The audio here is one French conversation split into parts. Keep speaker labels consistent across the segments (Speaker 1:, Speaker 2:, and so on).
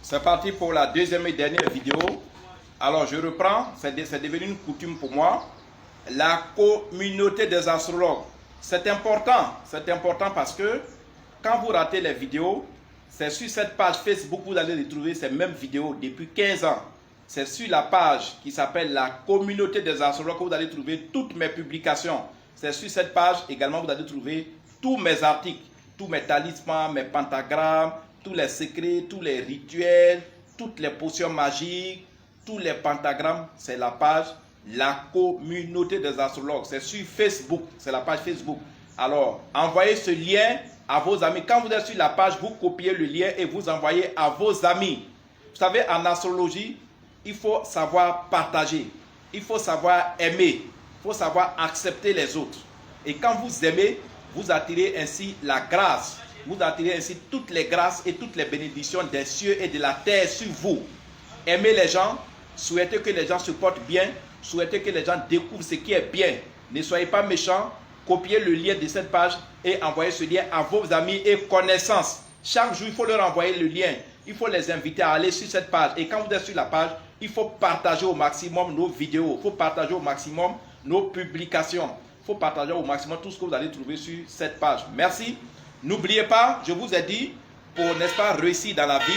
Speaker 1: C'est parti pour la deuxième et dernière vidéo. Alors je reprends, c'est devenu une coutume pour moi. La communauté des astrologues. C'est important parce que quand vous ratez les vidéos, c'est sur cette page Facebook que vous allez retrouver ces mêmes vidéos depuis 15 ans. C'est sur la page qui s'appelle la communauté des astrologues que vous allez trouver toutes mes publications. C'est sur cette page également que vous allez trouver tous mes articles, tous mes talismans, mes pentagrammes, tous les secrets, tous les rituels, toutes les potions magiques, tous les pentagrammes. C'est la page la communauté des astrologues. C'est sur Facebook, c'est la page Facebook. Alors, envoyez ce lien à vos amis. Quand vous êtes sur la page, vous copiez le lien et vous envoyez à vos amis. Vous savez, en astrologie, il faut savoir partager. Il faut savoir aimer. Il faut savoir accepter les autres. Et quand vous aimez, vous attirez ainsi la grâce. Vous attirez ainsi toutes les grâces et toutes les bénédictions des cieux et de la terre sur vous. Aimez les gens, souhaitez que les gens se portent bien, souhaitez que les gens découvrent ce qui est bien. Ne soyez pas méchants, copiez le lien de cette page et envoyez ce lien à vos amis et connaissances. Chaque jour, il faut leur envoyer le lien. Il faut les inviter à aller sur cette page. Et quand vous êtes sur la page, il faut partager au maximum nos vidéos. Il faut partager au maximum nos publications. Il faut partager au maximum tout ce que vous allez trouver sur cette page. Merci. N'oubliez pas, je vous ai dit, pour, n'est-ce pas, réussir dans la vie,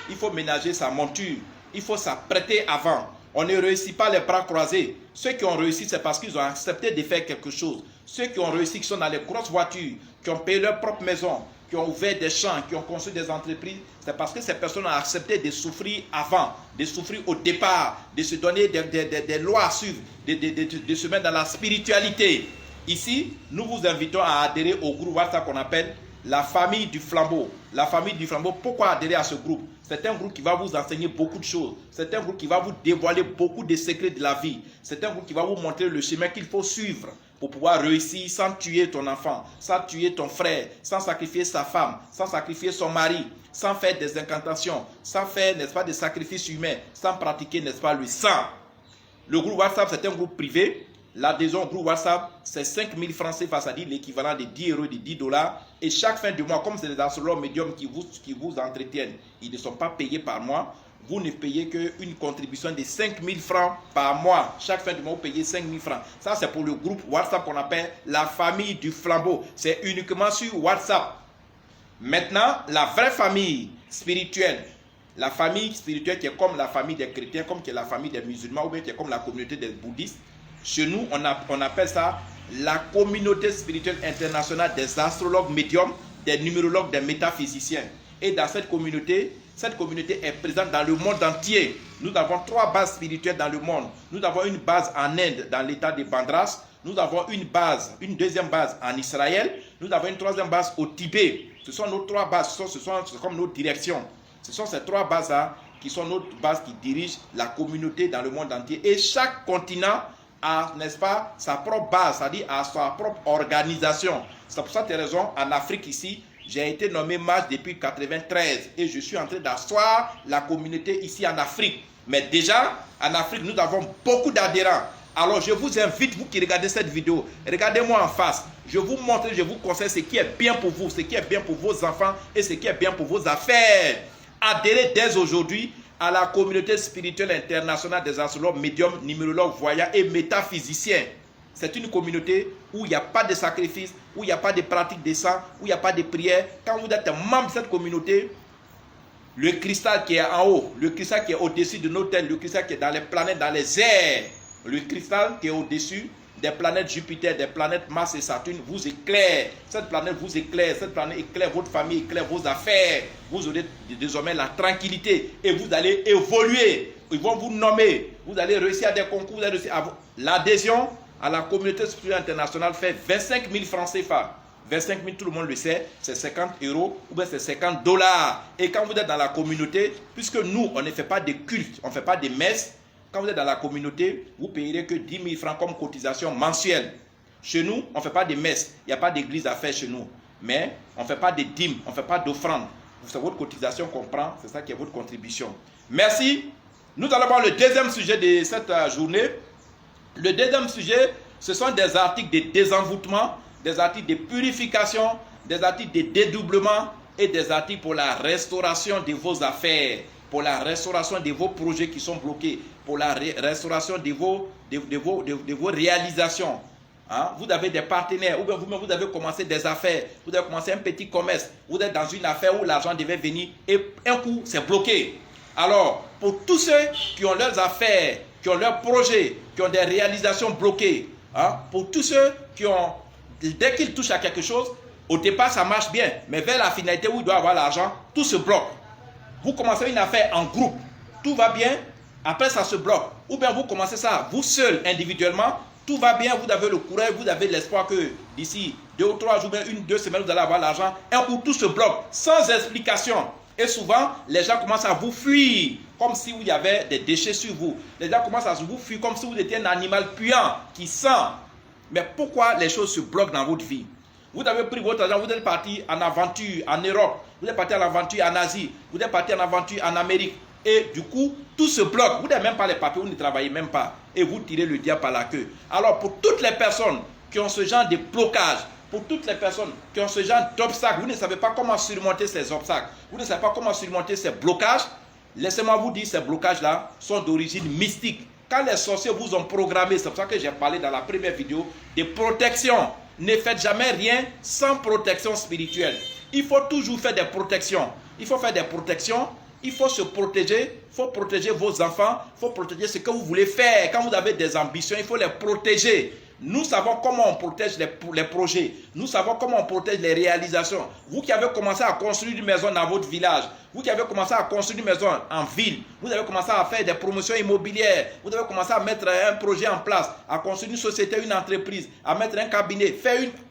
Speaker 1: il faut ménager sa monture. Il faut s'apprêter avant. On ne réussit pas les bras croisés. Ceux qui ont réussi, c'est parce qu'ils ont accepté de faire quelque chose. Ceux qui ont réussi, qui sont dans les grosses voitures, qui ont payé leur propre maison, qui ont ouvert des champs, qui ont construit des entreprises, c'est parce que ces personnes ont accepté de souffrir avant, de souffrir au départ, de se donner des lois à suivre, de se mettre dans la spiritualité. Ici, nous vous invitons à adhérer au groupe WhatsApp qu'on appelle la famille du flambeau. La famille du flambeau, pourquoi adhérer à ce groupe? C'est un groupe qui va vous enseigner beaucoup de choses. C'est un groupe qui va vous dévoiler beaucoup de secrets de la vie. C'est un groupe qui va vous montrer le chemin qu'il faut suivre pour pouvoir réussir sans tuer ton enfant, sans tuer ton frère, sans sacrifier sa femme, sans sacrifier son mari, sans faire des incantations, sans faire, n'est-ce pas, des sacrifices humains, sans pratiquer, n'est-ce pas, le sang. Le groupe WhatsApp, c'est un groupe privé. L'adhésion au groupe WhatsApp, c'est 5 000 francs CFA, c'est-à-dire l'équivalent de 10 euros, de 10 dollars. Et chaque fin du mois, comme c'est des astrologues médiums qui vous entretiennent, ils ne sont pas payés par mois. Vous ne payez qu'une contribution de 5 000 francs par mois. Chaque fin du mois, vous payez 5 000 francs. Ça, c'est pour le groupe WhatsApp qu'on appelle la famille du flambeau. C'est uniquement sur WhatsApp. Maintenant, la vraie famille spirituelle. La famille spirituelle qui est comme la famille des chrétiens, comme qui est la famille des musulmans, ou bien qui est comme la communauté des bouddhistes. Chez nous, on appelle ça la communauté spirituelle internationale des astrologues médiums, des numérologues, des métaphysiciens. Et dans cette communauté est présente dans le monde entier. Nous avons 3 bases spirituelles dans le monde. Nous avons une base en Inde, dans l'état de Bandras. Nous avons une deuxième base en Israël. Nous avons une troisième base au Tibet. Ce sont nos 3 bases, c'est comme nos directions. Ce sont ces 3 bases-là qui sont nos bases qui dirigent la communauté dans le monde entier. Et chaque continent a, n'est-ce pas, sa propre base, c'est-à-dire à sa propre organisation. C'est pour cette raison, en Afrique ici, j'ai été nommé mage depuis 1993 et je suis en train d'asseoir la communauté ici en Afrique. Mais déjà, en Afrique, nous avons beaucoup d'adhérents. Alors, je vous invite, vous qui regardez cette vidéo, regardez-moi en face. Je vous montre, je vous conseille ce qui est bien pour vous, ce qui est bien pour vos enfants et ce qui est bien pour vos affaires. Adhérez dès aujourd'hui à la communauté spirituelle internationale des astrologues, médiums, numérologues, voyants et métaphysiciens. C'est une communauté où il n'y a pas de sacrifice, où il n'y a pas de pratique de sang, où il n'y a pas de prière. Quand vous êtes membre de cette communauté, le cristal qui est en haut, le cristal qui est au-dessus de nos têtes, le cristal qui est dans les planètes, dans les airs, le cristal qui est au-dessus des planètes Jupiter, des planètes Mars et Saturne vous éclaire. Cette planète vous éclaire, cette planète éclaire votre famille, éclaire vos affaires. Vous aurez désormais la tranquillité et vous allez évoluer. Ils vont vous nommer. Vous allez réussir à des concours. L'adhésion à la communauté spirituelle internationale fait 25 000 francs CFA. 25 000, tout le monde le sait, c'est 50 euros ou bien c'est 50 dollars. Et quand vous êtes dans la communauté, puisque nous, on ne fait pas de culte, on ne fait pas de messe, quand vous êtes dans la communauté, vous ne payerez que 10 000 francs comme cotisation mensuelle. Chez nous, on ne fait pas de messe. Il n'y a pas d'église à faire chez nous. Mais on ne fait pas de dîmes, on ne fait pas d'offrande. C'est votre cotisation qu'on prend, c'est ça qui est votre contribution. Merci. Nous allons voir le deuxième sujet de cette journée. Le deuxième sujet, ce sont des articles de désenvoûtement, des articles de purification, des articles de dédoublement et des articles pour la restauration de vos affaires. pour la restauration de vos projets qui sont bloqués, pour la restauration de vos réalisations. Hein? Vous avez des partenaires, ou bien vous-même vous avez commencé des affaires, vous avez commencé un petit commerce, vous êtes dans une affaire où l'argent devait venir et un coup c'est bloqué. Alors, pour tous ceux qui ont leurs affaires, qui ont leurs projets, qui ont des réalisations bloquées, hein? Pour tous ceux qui ont, dès qu'ils touchent à quelque chose, au départ ça marche bien, mais vers la finalité où il doit avoir l'argent, tout se bloque. Vous commencez une affaire en groupe, tout va bien, après ça se bloque. Ou bien vous commencez ça, vous seul, individuellement, tout va bien, vous avez le courage, vous avez l'espoir que d'ici 2 ou 3 jours, 1-2 semaines, vous allez avoir l'argent. Un coup, tout se bloque, sans explication. Et souvent, les gens commencent à vous fuir, comme si il y avait des déchets sur vous. Les gens commencent à vous fuir comme si vous étiez un animal puant, qui sent. Mais pourquoi les choses se bloquent dans votre vie? Vous avez pris votre argent, vous êtes parti en aventure en Europe, vous êtes parti en aventure en Asie, vous êtes parti en aventure en Amérique. Et du coup, tout se bloque. Vous n'avez même pas les papiers, vous ne travaillez même pas. Et vous tirez le diable par la queue. Alors, pour toutes les personnes qui ont ce genre de blocage, pour toutes les personnes qui ont ce genre d'obstacles, vous ne savez pas comment surmonter ces obstacles, vous ne savez pas comment surmonter ces blocages, laissez-moi vous dire, ces blocages-là sont d'origine mystique. Quand les sorciers vous ont programmé, c'est pour ça que j'ai parlé dans la première vidéo, de protection. Ne faites jamais rien sans protection spirituelle. Il faut toujours faire des protections. Il faut faire des protections. Il faut se protéger, il faut protéger vos enfants, il faut protéger ce que vous voulez faire. Quand vous avez des ambitions, il faut les protéger. Nous savons comment on protège les projets. Nous savons comment on protège les réalisations. Vous qui avez commencé à construire une maison dans votre village, vous qui avez commencé à construire une maison en ville, vous avez commencé à faire des promotions immobilières, vous avez commencé à mettre un projet en place, à construire une société, une entreprise, à mettre un cabinet,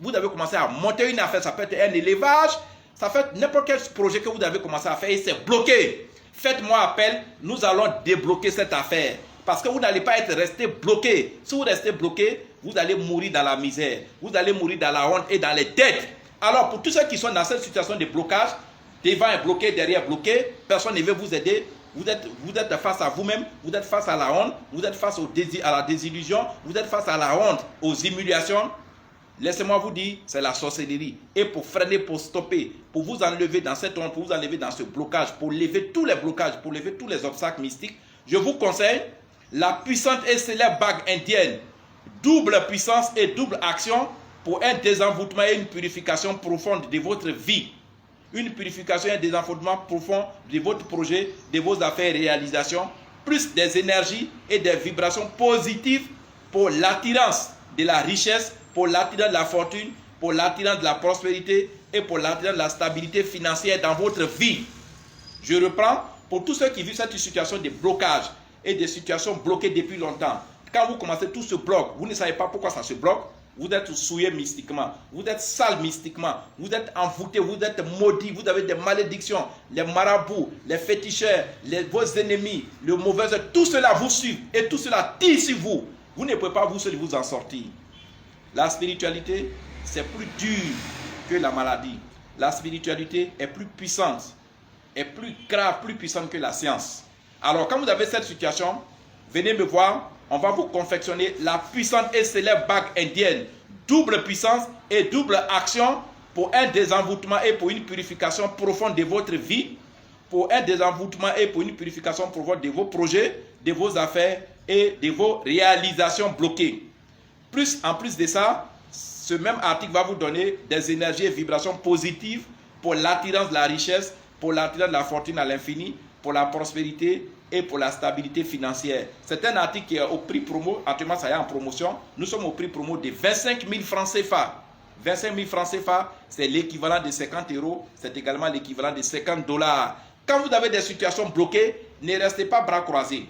Speaker 1: vous avez commencé à monter une affaire, ça peut être un élevage, ça fait n'importe quel projet que vous avez commencé à faire et c'est bloqué. Faites-moi appel, nous allons débloquer cette affaire. Parce que vous n'allez pas être resté bloqué. Si vous restez bloqué, vous allez mourir dans la misère. Vous allez mourir dans la honte et dans les dettes. Alors pour tous ceux qui sont dans cette situation de blocage, devant est bloqué, derrière bloqué, personne ne veut vous aider. Vous êtes face à vous-même, vous êtes face à la honte, vous êtes face à la désillusion, vous êtes face à la honte, aux humiliations. Laissez-moi vous dire, c'est la sorcellerie. Et pour freiner, pour stopper, pour vous enlever dans cette honte, pour vous enlever dans ce blocage, pour lever tous les blocages, pour lever tous les obstacles mystiques, je vous conseille la puissante et célèbre bague indienne. Double puissance et double action pour un désenvoûtement et une purification profonde de votre vie. Une purification et un désenvoûtement profond de votre projet, de vos affaires et réalisations, plus des énergies et des vibrations positives pour l'attirance de la richesse, pour l'attirance de la fortune, pour l'attirance de la prospérité et pour l'attirance de la stabilité financière dans votre vie. Je reprends, pour tous ceux qui vivent cette situation de blocage et des situations bloquées depuis longtemps. Quand vous commencez, tout se bloque, vous ne savez pas pourquoi ça se bloque, vous êtes souillé mystiquement, vous êtes sale mystiquement, vous êtes envoûté, vous êtes maudit, vous avez des malédictions, les marabouts, les féticheurs, vos ennemis, le mauvais, tout cela vous suit et tout cela tire sur vous. Vous ne pouvez pas vous seul vous en sortir. La spiritualité, c'est plus dur que la maladie. La spiritualité est plus puissante, est plus grave, plus puissante que la science. Alors, quand vous avez cette situation, venez me voir, on va vous confectionner la puissante et célèbre bague indienne. Double puissance et double action pour un désenvoûtement et pour une purification profonde de votre vie, pour un désenvoûtement et pour une purification profonde de vos projets, de vos affaires et de vos réalisations bloquées. En plus de ça, ce même article va vous donner des énergies et vibrations positives pour l'attirance de la richesse, pour l'attirance de la fortune à l'infini, pour la prospérité et pour la stabilité financière. C'est un article qui est au prix promo, actuellement ça y est en promotion. Nous sommes au prix promo de 25 000 francs CFA. 25 000 francs CFA, c'est l'équivalent de 50 euros, c'est également l'équivalent de 50 $. Quand vous avez des situations bloquées, ne restez pas bras croisés.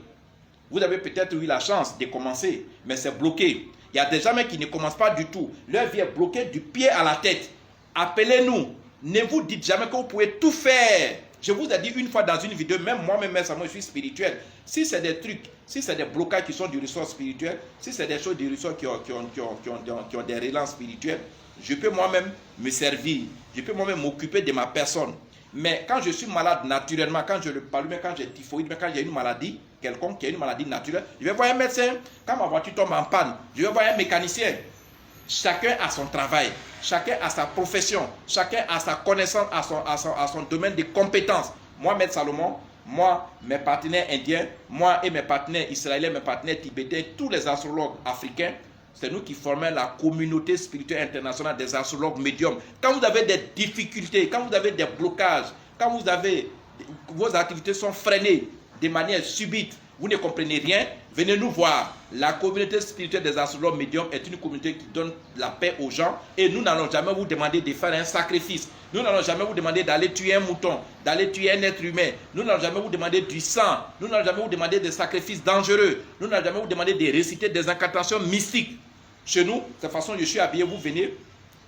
Speaker 1: Vous avez peut-être eu la chance de commencer, mais c'est bloqué. Il y a des gens qui ne commencent pas du tout. Leur vie est bloquée du pied à la tête. Appelez-nous. Ne vous dites jamais que vous pouvez tout faire. Je vous ai dit une fois dans une vidéo, même moi-même, je suis spirituel. Si c'est des trucs, si c'est des blocages qui sont du ressort spirituel, si c'est des choses du ressort qui ont des relents spirituels, je peux moi-même me servir. Je peux moi-même m'occuper de ma personne. Mais quand je suis malade naturellement, quand je le parle, quand j'ai typhoïde, quand j'ai une maladie, quelconque qui a une maladie naturelle, je vais voir un médecin. Quand ma voiture tombe en panne, je vais voir un mécanicien. Chacun a son travail, chacun a sa profession, chacun a sa connaissance, a son domaine de compétences. Moi, Maître Salomon, moi, mes partenaires indiens, moi et mes partenaires israéliens, mes partenaires tibétains, tous les astrologues africains, c'est nous qui formons la communauté spirituelle internationale des astrologues médiums. Quand vous avez des difficultés, quand vous avez des blocages, quand vos activités sont freinées de manière subite, vous ne comprenez rien, venez nous voir. La communauté spirituelle des astrologues médiums est une communauté qui donne la paix aux gens et nous n'allons jamais vous demander de faire un sacrifice. Nous n'allons jamais vous demander d'aller tuer un mouton, d'aller tuer un être humain. Nous n'allons jamais vous demander du sang. Nous n'allons jamais vous demander des sacrifices dangereux. Nous n'allons jamais vous demander de réciter des incantations mystiques. Chez nous, de cette façon, je suis habillé, vous venez.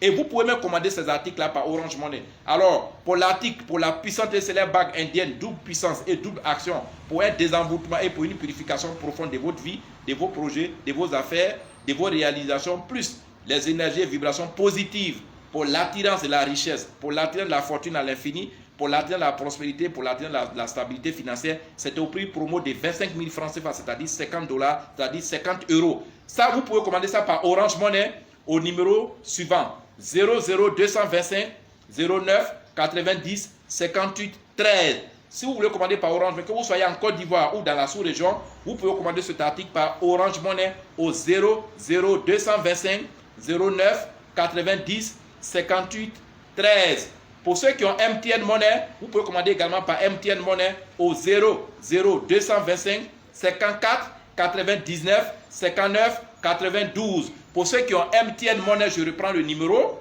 Speaker 1: Et vous pouvez même commander ces articles-là par Orange Money. Alors, pour l'article, pour la puissante et célèbre bague indienne, double puissance et double action, pour un désenvoûtement et pour une purification profonde de votre vie, de vos projets, de vos affaires, de vos réalisations, plus les énergies et vibrations positives pour l'attirance de la richesse, pour l'attirance de la fortune à l'infini, pour l'attirance de la prospérité, pour l'attirance de la stabilité financière, c'est au prix promo de 25 000 francs CFA, c'est-à-dire 50 $, c'est-à-dire 50 €. Ça, vous pouvez commander ça par Orange Money au numéro suivant. 00225 09 90 58 13. Si vous voulez commander par Orange, mais que vous soyez en Côte d'Ivoire ou dans la sous-région, vous pouvez commander cet article par Orange Money au 00225 09 90 58 13. Pour ceux qui ont MTN Money, vous pouvez commander également par MTN Money au 00225 54 99 59 92. Pour ceux qui ont MTN Money, je reprends le numéro.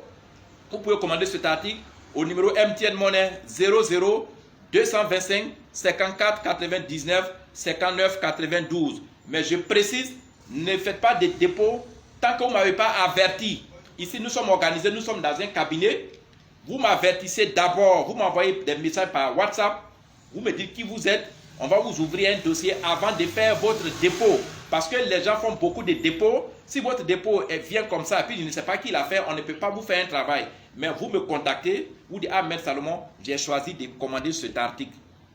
Speaker 1: Vous pouvez commander cet article au numéro MTN Money 00 225 54 99 59 92. Mais je précise, ne faites pas de dépôt tant que vous ne m'avez pas averti. Ici, nous sommes organisés, nous sommes dans un cabinet. Vous m'avertissez d'abord, vous m'envoyez des messages par WhatsApp. Vous me dites qui vous êtes. On va vous ouvrir un dossier avant de faire votre dépôt. Parce que les gens font beaucoup de dépôts. Si votre dépôt vient comme ça, et puis je ne sais pas qui l'a fait, on ne peut pas vous faire un travail. Mais vous me contactez, vous dites, ah, Maître Salomon, j'ai choisi de commander cet article.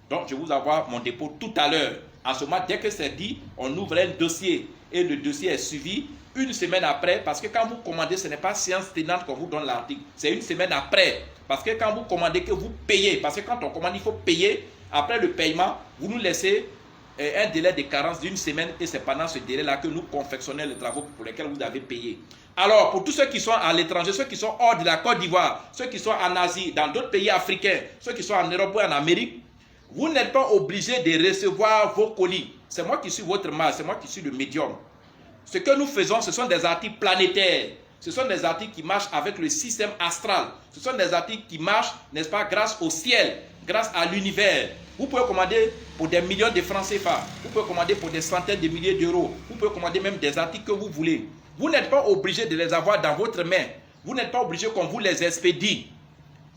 Speaker 1: Donc, je vous envoie mon dépôt tout à l'heure. En ce moment, dès que c'est dit, on ouvre un dossier. Et le dossier est suivi une semaine après. Parce que quand vous commandez, ce n'est pas séance tenante qu'on vous donne l'article. C'est une semaine après. Parce que quand vous commandez, que vous payez. Parce que quand on commande, il faut payer. Après le paiement, vous nous laissez un délai de carence d'une semaine et c'est pendant ce délai-là que nous confectionnons les travaux pour lesquels vous avez payé. Alors, pour tous ceux qui sont à l'étranger, ceux qui sont hors de la Côte d'Ivoire, ceux qui sont en Asie, dans d'autres pays africains, ceux qui sont en Europe ou en Amérique, vous n'êtes pas obligés de recevoir vos colis. C'est moi qui suis votre mage, c'est moi qui suis le médium. Ce que nous faisons, ce sont des articles planétaires. Ce sont des articles qui marchent avec le système astral. Ce sont des articles qui marchent, n'est-ce pas, grâce au ciel, grâce à l'univers. Vous pouvez commander pour des millions de francs CFA. Vous pouvez commander pour des centaines de milliers d'euros. Vous pouvez commander même des articles que vous voulez. Vous n'êtes pas obligé de les avoir dans votre main. Vous n'êtes pas obligé qu'on vous les expédie.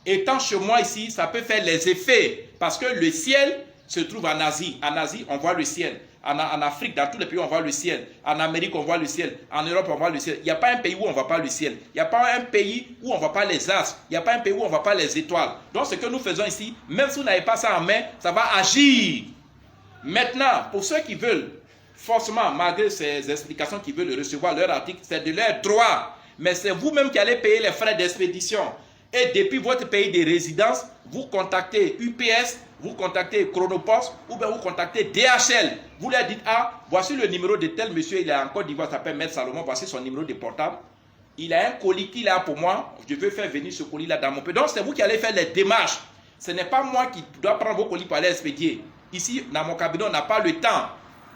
Speaker 1: Étant chez moi ici, ça peut faire les effets. Parce que le ciel se trouve en Asie. En Asie, on voit le ciel. En Afrique, dans tous les pays, on voit le ciel. En Amérique, on voit le ciel. En Europe, on voit le ciel. Il n'y a pas un pays où on ne voit pas le ciel. Il n'y a pas un pays où on ne voit pas les astres. Il n'y a pas un pays où on ne voit pas les étoiles. Donc, ce que nous faisons ici, même si vous n'avez pas ça en main, ça va agir. Maintenant, pour ceux qui veulent, forcément, malgré ces explications, qui veulent recevoir leur article, c'est de leur droit. Mais c'est vous-même qui allez payer les frais d'expédition. Et depuis votre pays de résidence, vous contactez UPS, vous contactez Chronopost ou bien vous contactez DHL. Vous leur dites, ah, voici le numéro de tel monsieur, il est en Côte d'Ivoire, s'appelle Maître Salomon, voici son numéro de portable. Il a un colis qu'il a pour moi, je veux faire venir ce colis-là dans mon pays. Donc c'est vous qui allez faire les démarches. Ce n'est pas moi qui dois prendre vos colis pour aller expédier. Ici, dans mon cabinet, on n'a pas le temps.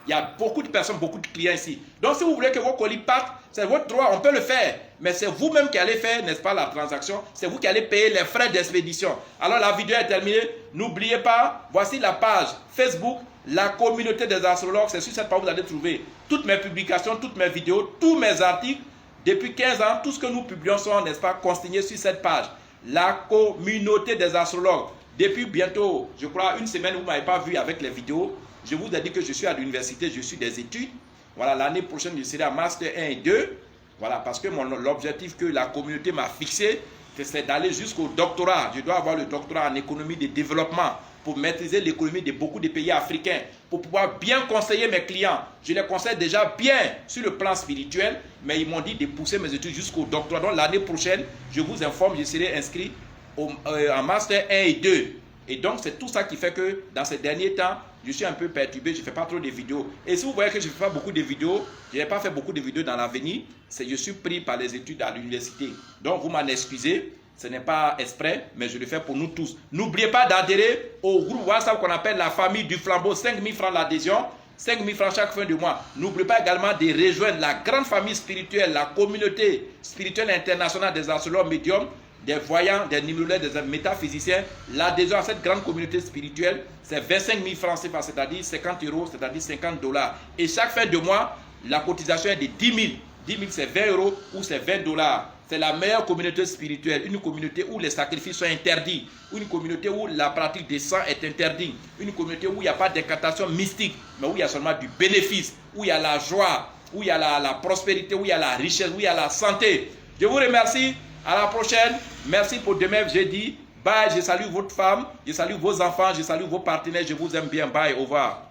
Speaker 1: Il y a beaucoup de personnes, beaucoup de clients ici. Donc si vous voulez que vos colis partent, c'est votre droit, on peut le faire. Mais c'est vous-même qui allez faire, n'est-ce pas, la transaction. C'est vous qui allez payer les frais d'expédition. Alors la vidéo est terminée. N'oubliez pas, voici la page Facebook, la communauté des astrologues. C'est sur cette page que vous allez trouver toutes mes publications, toutes mes vidéos, tous mes articles. Depuis 15 ans, tout ce que nous publions sont, n'est-ce pas, consignés sur cette page. La communauté des astrologues. Depuis bientôt, je crois, une semaine, vous ne m'avez pas vu avec les vidéos. Je vous ai dit que je suis à l'université, je suis des études. Voilà, l'année prochaine, je serai à Master 1 et 2. Voilà, parce que l'objectif que la communauté m'a fixé, c'est d'aller jusqu'au doctorat. Je dois avoir le doctorat en économie de développement pour maîtriser l'économie de beaucoup de pays africains, pour pouvoir bien conseiller mes clients. Je les conseille déjà bien sur le plan spirituel, mais ils m'ont dit de pousser mes études jusqu'au doctorat. Donc l'année prochaine, je vous informe, je serai inscrit en Master 1 et 2. Et donc, c'est tout ça qui fait que dans ces derniers temps, je suis un peu perturbé, je ne fais pas trop de vidéos. Et si vous voyez que je ne fais pas beaucoup de vidéos, je n'ai pas fait beaucoup de vidéos dans l'avenir, c'est je suis pris par les études à l'université. Donc, vous m'en excusez, ce n'est pas exprès, mais je le fais pour nous tous. N'oubliez pas d'adhérer au groupe WhatsApp qu'on appelle la famille du flambeau, 5 000 francs l'adhésion. 5 000 francs chaque fin de mois. N'oubliez pas également de rejoindre la grande famille spirituelle, la communauté spirituelle internationale des astrologues médiums, des voyants, des numérologues, des métaphysiciens. L'adhésion à cette grande communauté spirituelle, c'est 25 000 francs CFA, c'est-à-dire 50 €, c'est-à-dire 50 $. Et chaque fin de mois, la cotisation est de 10 000. 10 000, c'est 20 € ou c'est 20 $. C'est la meilleure communauté spirituelle, une communauté où les sacrifices sont interdits, une communauté où la pratique des sang est interdite, une communauté où il n'y a pas d'incantation mystique, mais où il y a seulement du bénéfice, où il y a la joie, où il y a la prospérité, où il y a la richesse, où il y a la santé. Je vous remercie, à la prochaine, merci pour demain jeudi. Bye, je salue votre femme, je salue vos enfants, je salue vos partenaires, je vous aime bien, bye, au revoir.